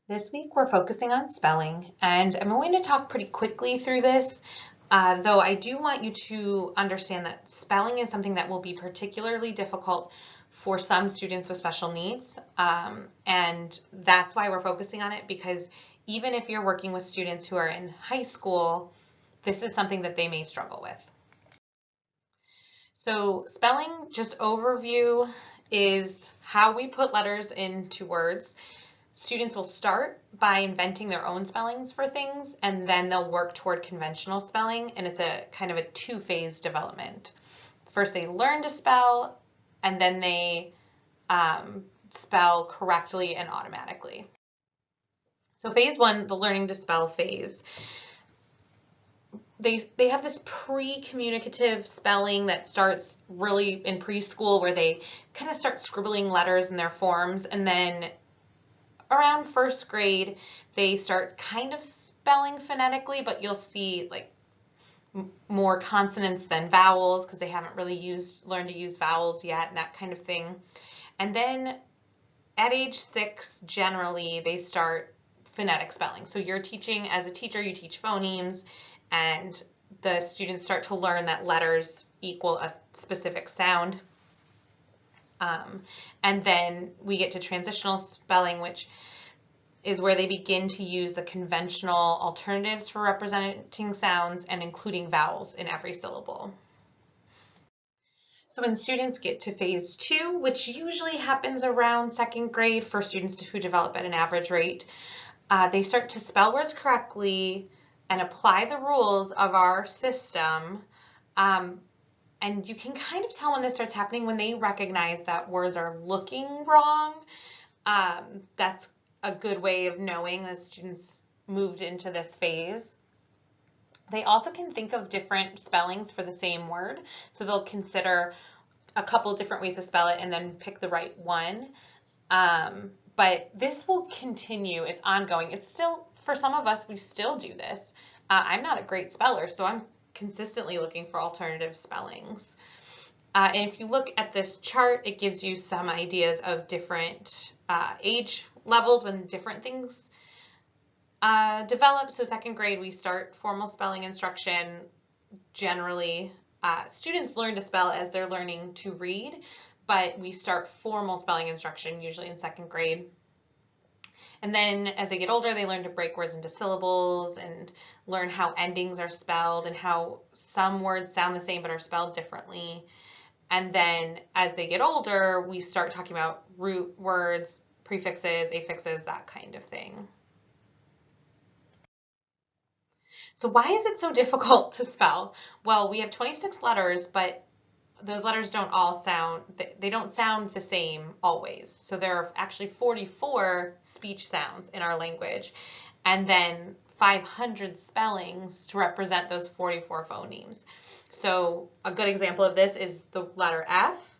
This week we're focusing on spelling, and I'm going to talk pretty quickly through this, though I do want you to understand that spelling is something that will be particularly difficult for some students with special needs, and that's why we're focusing on it, because even if you're working with students who are in high school, this is something that they may struggle with. So spelling, just overview, is how we put letters into words. Students will start by inventing their own spellings for things, and then they'll work toward conventional spelling, and it's a kind of a two-phase development. First, they learn to spell, and then they spell correctly and automatically. So phase one, the learning to spell phase. They have this pre-communicative spelling that starts really in preschool, where they kind of start scribbling letters in their forms, and then around first grade, they start kind of spelling phonetically, but you'll see like more consonants than vowels because they haven't really learned to use vowels yet and that kind of thing. And then at age 6, generally, they start phonetic spelling. So you're teaching, as a teacher, you teach phonemes, and the students start to learn that letters equal a specific sound. And then we get to transitional spelling, which is where they begin to use the conventional alternatives for representing sounds and including vowels in every syllable. So when students get to phase 2, which usually happens around second grade for students who develop at an average rate, they start to spell words correctly and apply the rules of our system. And you can kind of tell when this starts happening when they recognize that words are looking wrong. That's a good way of knowing that students moved into this phase. They also can think of different spellings for the same word. So they'll consider a couple different ways to spell it and then pick the right one. But this will continue. It's ongoing. It's still, for some of us, we still do this. I'm not a great speller, so I'm consistently looking for alternative spellings. And if you look at this chart, it gives you some ideas of different age levels when different things develop. So second grade, we start formal spelling instruction. Generally, students learn to spell as they're learning to read, but we start formal spelling instruction usually in second grade. And then as they get older, they learn to break words into syllables and learn how endings are spelled and how some words sound the same but are spelled differently. And then as they get older, we start talking about root words, prefixes, affixes, that kind of thing. So why is it so difficult to spell? Well, we have 26 letters, but those letters don't all sound, they don't sound the same always. So there are actually 44 speech sounds in our language, and then 500 spellings to represent those 44 phonemes. So a good example of this is the letter F.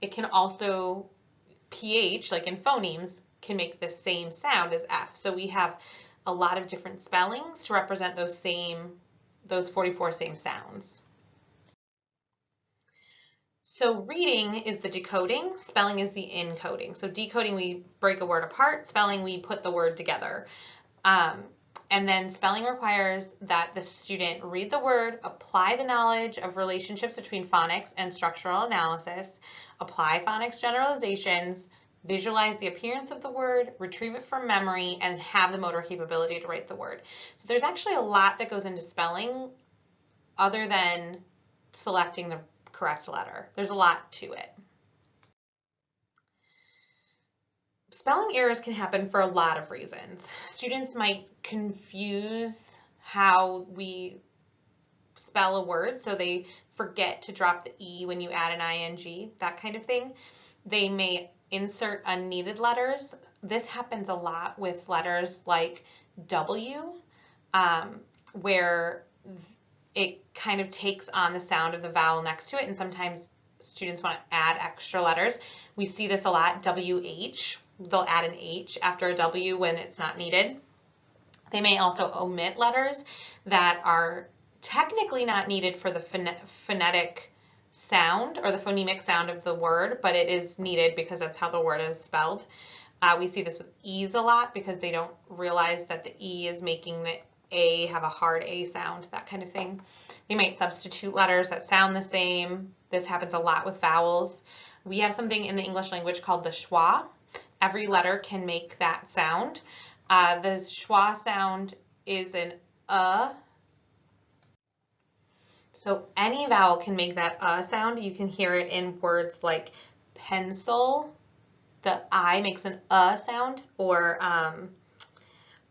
It can also, PH, like in phonemes, can make the same sound as F. So we have a lot of different spellings to represent those 44 same sounds. So reading is the decoding, spelling is the encoding. So decoding, we break a word apart, spelling, we put the word together. And then spelling requires that the student read the word, apply the knowledge of relationships between phonics and structural analysis, apply phonics generalizations, visualize the appearance of the word, retrieve it from memory, and have the motor capability to write the word. So there's actually a lot that goes into spelling other than selecting the correct letter. There's a lot to it. Spelling errors can happen for a lot of reasons. Students might confuse how we spell a word, so they forget to drop the E when you add an ing, that kind of thing. They may insert unneeded letters. This happens a lot with letters like W, where it kind of takes on the sound of the vowel next to it, and sometimes students want to add extra letters. We see this a lot, WH. They'll add an H after a W when it's not needed. They may also omit letters that are technically not needed for the phonetic sound or the phonemic sound of the word, but it is needed because that's how the word is spelled. We see this with E's a lot because they don't realize that the E is making the A have a hard A sound, that kind of thing. They might substitute letters that sound the same. This happens a lot with vowels. We have something in the English language called the schwa. Every letter can make that sound. The schwa sound is an So any vowel can make that sound. You can hear it in words like pencil. The I makes an sound, or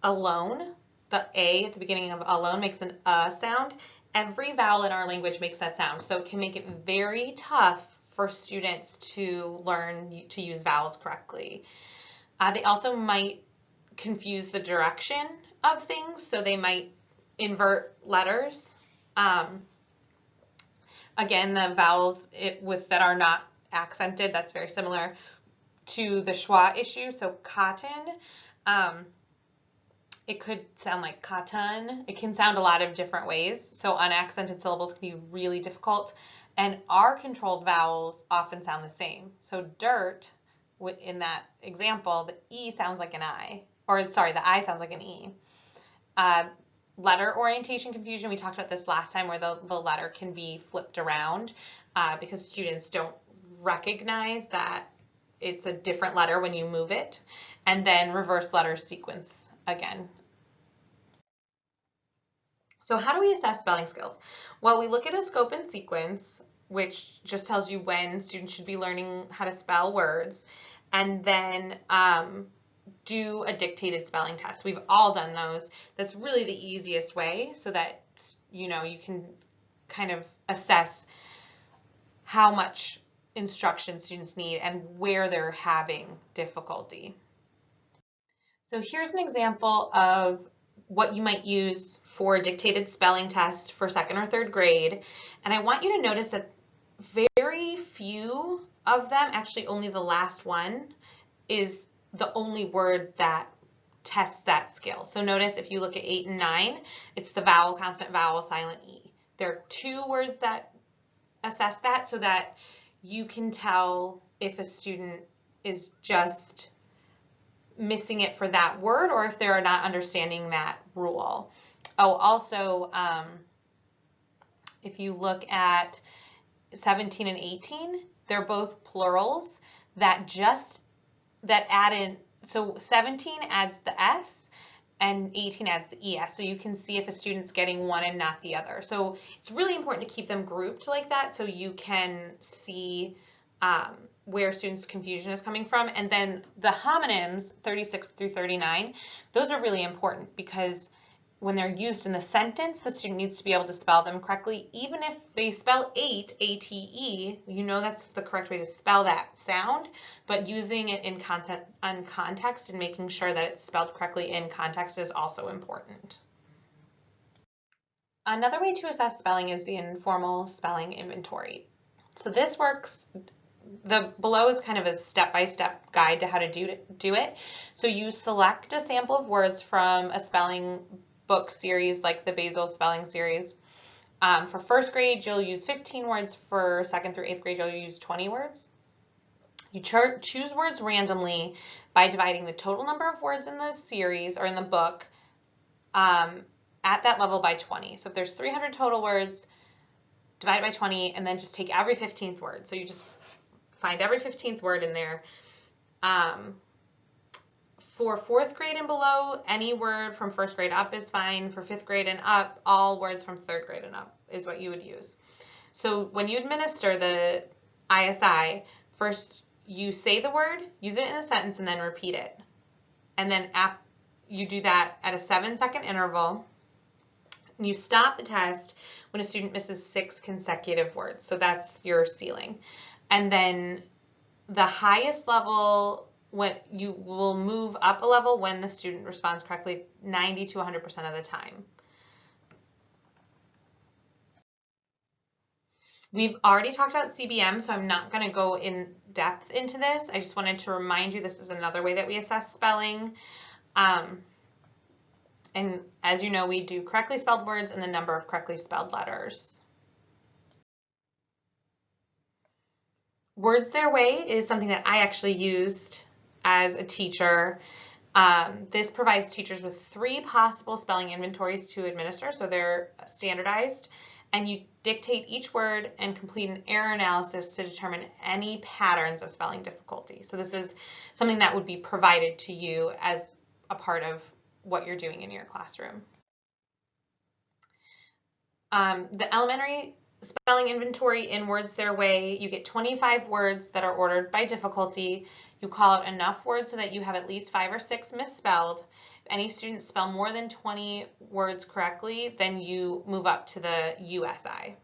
alone. The A at the beginning of alone makes an sound. Every vowel in our language makes that sound. So it can make it very tough for students to learn to use vowels correctly. They also might confuse the direction of things, so they might invert letters. Again, the vowels that are not accented, that's very similar to the schwa issue. So cotton, it could sound like cotton. It can sound a lot of different ways. So unaccented syllables can be really difficult. And our controlled vowels often sound the same. So dirt, in that example, the E sounds like an I. Or sorry, the I sounds like an E. Letter orientation confusion, we talked about this last time, where the letter can be flipped around because students don't recognize that it's a different letter when you move it. And then reverse letter sequence again. So how do we assess spelling skills? Well, we look at a scope and sequence, which just tells you when students should be learning how to spell words, and then do a dictated spelling test. We've all done those. That's really the easiest way, so that you can kind of assess how much instruction students need and where they're having difficulty. So here's an example of what you might use for a dictated spelling test for 2nd or 3rd grade. And I want you to notice that very few of them, actually only the last one, is the only word that tests that skill. So notice if you look at 8 and 9, it's the vowel, consonant, vowel, silent E. There are 2 words that assess that, so that you can tell if a student is just missing it for that word or if they're not understanding that rule. Oh, also, if you look at 17 and 18, they're both plurals that add in, so 17 adds the S and 18 adds the ES. So you can see if a student's getting one and not the other. So it's really important to keep them grouped like that so you can see where students' confusion is coming from. And then the homonyms, 36 through 39, those are really important because when they're used in a sentence, the student needs to be able to spell them correctly. Even if they spell 8, A-T-E, you know that's the correct way to spell that sound, but using it in context and making sure that it's spelled correctly in context is also important. Another way to assess spelling is the informal spelling inventory. So this works, below is kind of a step-by-step guide to how to do it. So you select a sample of words from a spelling book series like the Basel Spelling Series. For 1st grade, you'll use 15 words. For 2nd through 8th grade, you'll use 20 words. You choose words randomly by dividing the total number of words in the series or in the book at that level by 20. So if there's 300 total words, divide by 20, and then just take every 15th word. So you just find every 15th word in there. For 4th grade and below, any word from 1st grade up is fine. For 5th grade and up, all words from 3rd grade and up is what you would use. So when you administer the ISI, first you say the word, use it in a sentence, and then repeat it. And then you do that at a 7-second interval. And you stop the test when a student misses 6 consecutive words. So that's your ceiling. And then the highest level, when you will move up a level when the student responds correctly 90 to 100% of the time. We've already talked about CBM, so I'm not going to go in depth into this. I just wanted to remind you this is another way that we assess spelling. And as you know, we do correctly spelled words and the number of correctly spelled letters. Words Their Way is something that I actually used as a teacher. This provides teachers with 3 possible spelling inventories to administer, so they're standardized, and you dictate each word and complete an error analysis to determine any patterns of spelling difficulty. So this is something that would be provided to you as a part of what you're doing in your classroom. The elementary spelling inventory in Words Their Way, you get 25 words that are ordered by difficulty. You call out enough words so that you have at least 5 or 6 misspelled. If any students spell more than 20 words correctly, then you move up to the USI.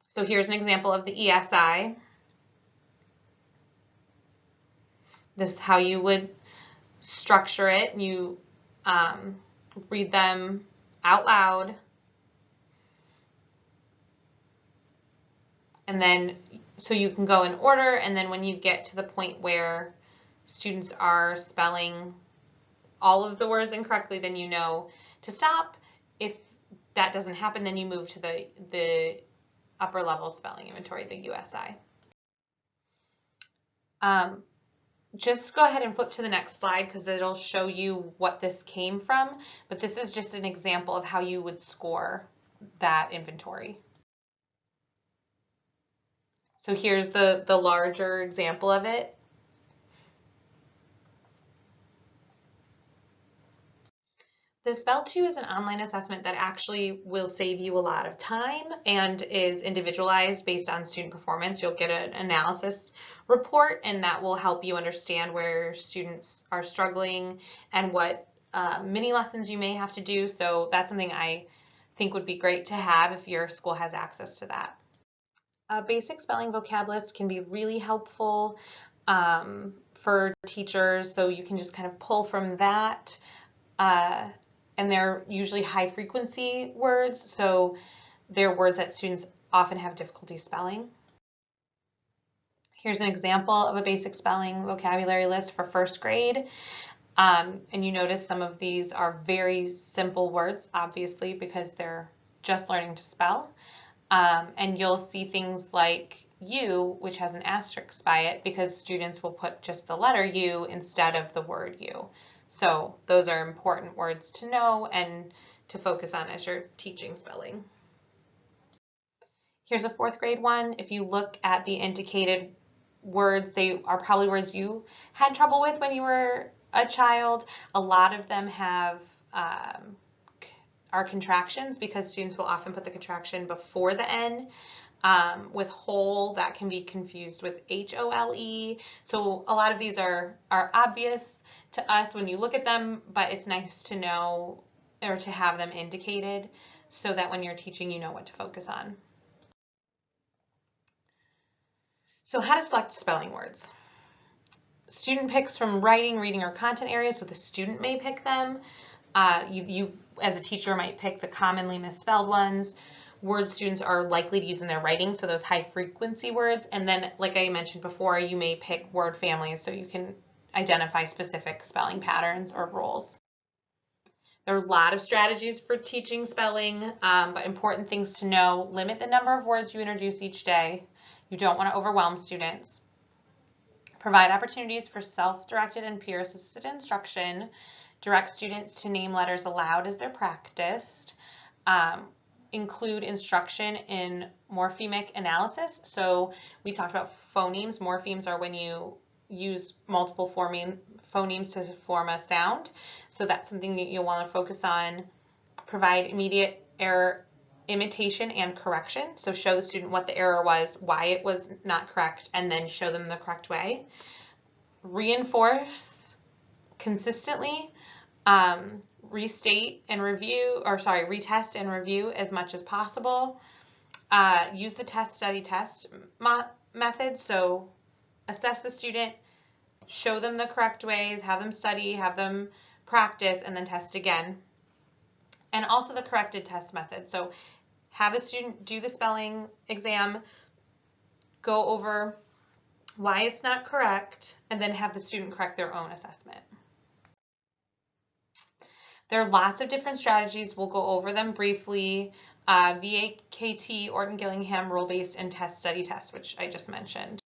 So here's an example of the ESI. This is how you would structure it. You read them out loud. And then, so you can go in order, and then when you get to the point where students are spelling all of the words incorrectly, then you know to stop. If that doesn't happen, then you move to the upper level spelling inventory, the USI. Just go ahead and flip to the next slide because it'll show you what this came from, but this is just an example of how you would score that inventory. So here's the larger example of it. The Spell2 is an online assessment that actually will save you a lot of time and is individualized based on student performance. You'll get an analysis report, and that will help you understand where students are struggling and what mini lessons you may have to do. So that's something I think would be great to have if your school has access to that. A basic spelling vocab list can be really helpful for teachers, so you can just kind of pull from that. And they're usually high frequency words, so they're words that students often have difficulty spelling. Here's an example of a basic spelling vocabulary list for first grade. And you notice some of these are very simple words, obviously, because they're just learning to spell. And you'll see things like U, which has an asterisk by it, because students will put just the letter U instead of the word U. So those are important words to know and to focus on as you're teaching spelling. Here's a 4th grade one. If you look at the indicated words, they are probably words you had trouble with when you were a child. A lot of them have are contractions because students will often put the contraction before the N. With whole, that can be confused with HOLE. So a lot of these are obvious to us when you look at them, but it's nice to know or to have them indicated so that when you're teaching, you know what to focus on. So how to select spelling words. Student picks from writing, reading, or content areas, so the student may pick them. You as a teacher might pick the commonly misspelled ones. Words students are likely to use in their writing, so those high frequency words. And then, like I mentioned before, you may pick word families so you can identify specific spelling patterns or rules. There are a lot of strategies for teaching spelling, but important things to know: limit the number of words you introduce each day. You don't want to overwhelm students. Provide opportunities for self-directed and peer-assisted instruction. Direct students to name letters aloud as they're practiced. Include instruction in morphemic analysis. So we talked about phonemes. Morphemes are when you use multiple phonemes to form a sound. So that's something that you'll want to focus on. Provide immediate error imitation and correction. So show the student what the error was, why it was not correct, and then show them the correct way. Reinforce consistently. Retest and review as much as possible. Use the test, study, test method. So assess the student, show them the correct ways, have them study, have them practice, and then test again. And also the corrected test method. So have the student do the spelling exam, go over why it's not correct, and then have the student correct their own assessment. There are lots of different strategies. We'll go over them briefly. VAKT, Orton-Gillingham, rule-based, and test, study, test, which I just mentioned.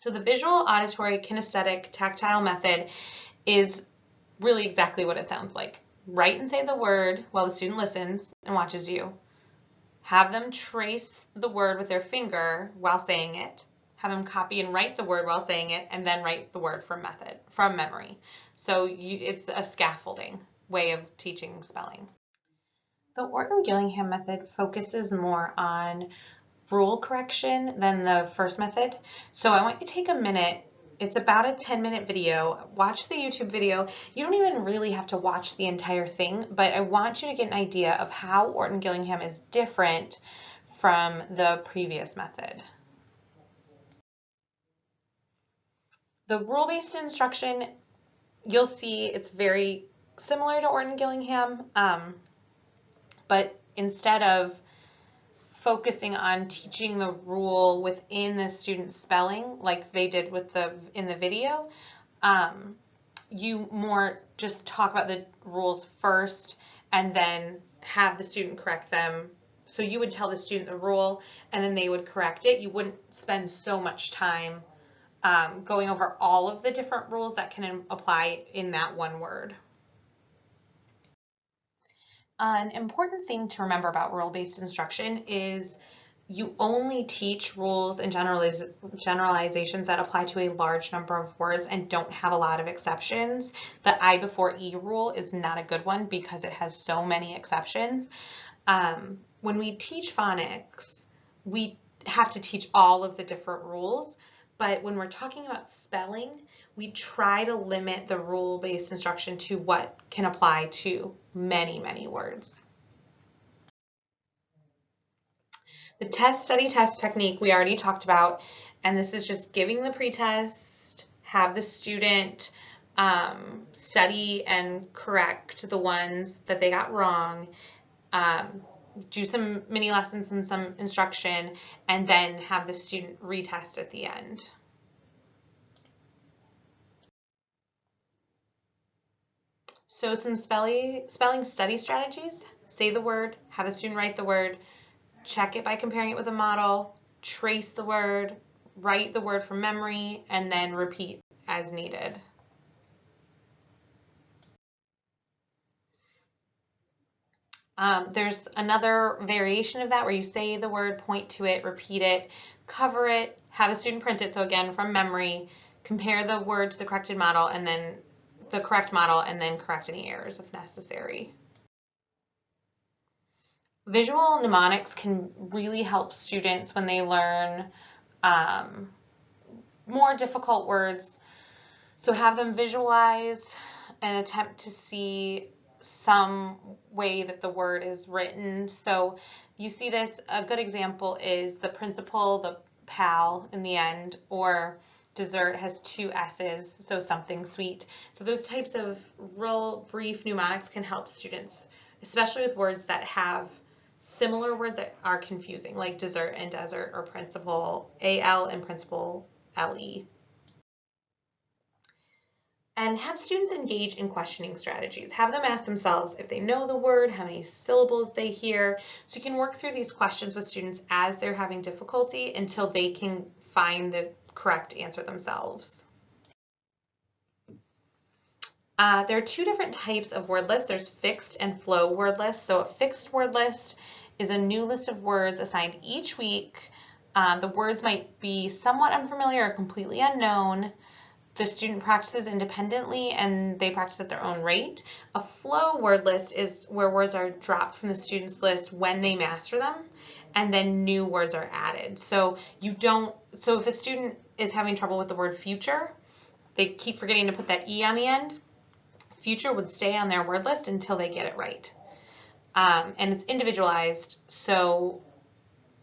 So the visual, auditory, kinesthetic, tactile method is really exactly what it sounds like. Write and say the word while the student listens and watches you. Have them trace the word with their finger while saying it. Have them copy and write the word while saying it, and then write the word from memory. So it's a scaffolding way of teaching spelling. The Orton-Gillingham method focuses more on rule correction than the first method. So I want you to take a minute. It's about a 10-minute video. Watch the YouTube video. You don't even really have to watch the entire thing, but I want you to get an idea of how Orton-Gillingham is different from the previous method. The rule-based instruction, you'll see it's very similar to Orton-Gillingham, but instead of focusing on teaching the rule within the student's spelling like they did with in the video, you more just talk about the rules first and then have the student correct them. So you would tell the student the rule and then they would correct it. You wouldn't spend so much time going over all of the different rules that can apply in that one word. An important thing to remember about rule-based instruction is you only teach rules and generalizations that apply to a large number of words and don't have a lot of exceptions. The I before E rule is not a good one because it has so many exceptions. When we teach phonics, we have to teach all of the different rules, but when we're talking about spelling, we try to limit the rule-based instruction to what can apply to many, many words. The test, study, test technique we already talked about, and this is just giving the pretest, have the student study and correct the ones that they got wrong, do some mini lessons and some instruction, and then have the student retest at the end. So some spelling study strategies: say the word, have the student write the word, check it by comparing it with a model, trace the word, write the word from memory, and then repeat as needed. There's another variation of that where you say the word, point to it, repeat it, cover it, have a student print it. So again, from memory, compare the word to the corrected model and then the correct model and then correct any errors if necessary. Visual mnemonics can really help students when they learn more difficult words. So have them visualize and attempt to see some way that the word is written. So you see this, a good example is the principal, the pal in the end, or dessert has 2 S's, so something sweet. So those types of real brief mnemonics can help students, especially with words that have similar words that are confusing, like dessert and desert, or principal, A-L, and principal, L-E. And have students engage in questioning strategies. Have them ask themselves if they know the word, how many syllables they hear. So you can work through these questions with students as they're having difficulty until they can find the correct answer themselves. There are 2 different types of word lists. There's fixed and flow word lists. So a fixed word list is a new list of words assigned each week. The words might be somewhat unfamiliar or completely unknown. The student practices independently and they practice at their own rate. A flow word list is where words are dropped from the student's list when they master them, and then new words are added. So if a student is having trouble with the word future, they keep forgetting to put that E on the end, future would stay on their word list until they get it right. And it's individualized, so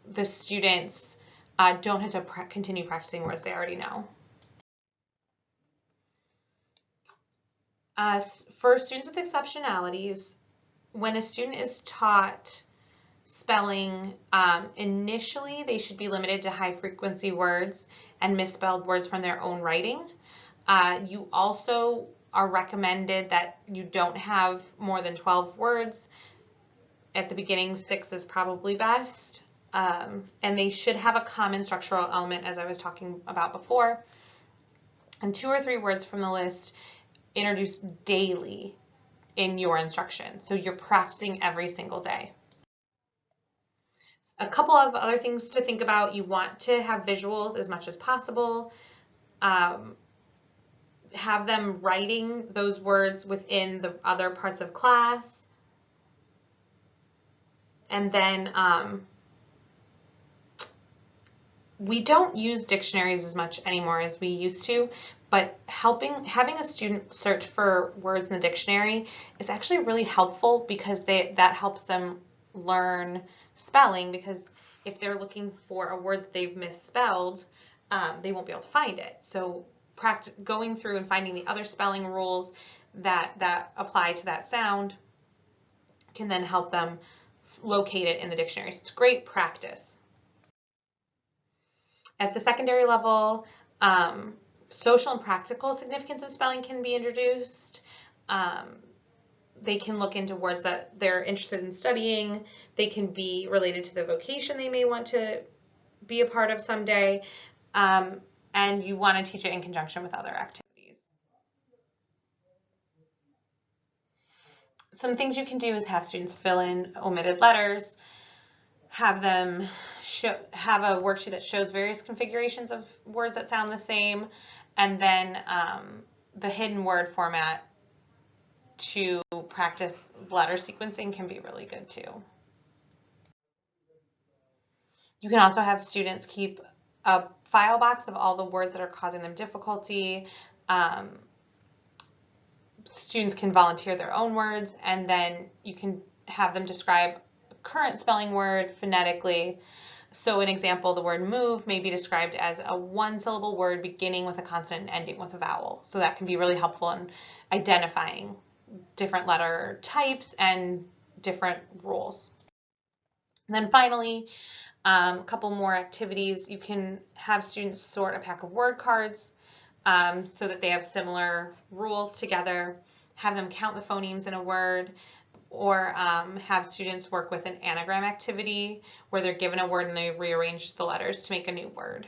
the students don't have to continue practicing words they already know. For students with exceptionalities, when a student is taught spelling, initially they should be limited to high frequency words and misspelled words from their own writing. You also are recommended that you don't have more than 12 words. At the beginning, 6 is probably best. and they should have a common structural element, as I was talking about before, and 2 or 3 words from the list introduced daily in your instruction. So you're practicing every single day. A couple of other things to think about: you want to have visuals as much as possible. Have them writing those words within the other parts of class. And then we don't use dictionaries as much anymore as we used to, but having a student search for words in the dictionary is actually really helpful, because that helps them learn spelling, because if they're looking for a word that they've misspelled, they won't be able to find it. So going through and finding the other spelling rules that apply to that sound can then help them locate it in the dictionary. So it's great practice. At the secondary level, social and practical significance of spelling can be introduced. They can look into words that they're interested in studying. They can be related to the vocation they may want to be a part of someday. And you want to teach it in conjunction with other activities. Some things you can do is have students fill in omitted letters, have them have a worksheet that shows various configurations of words that sound the same, and then the hidden word format to practice letter sequencing can be really good too. You can also have students keep a file box of all the words that are causing them difficulty. Students can volunteer their own words, and then you can have them describe a current spelling word phonetically. So an example, the word move may be described as a 1-syllable word beginning with a consonant and ending with a vowel. So that can be really helpful in identifying different letter types and different rules. And then finally, a couple more activities. You can have students sort a pack of word cards so that they have similar rules together, have them count the phonemes in a word, or have students work with an anagram activity where they're given a word and they rearrange the letters to make a new word.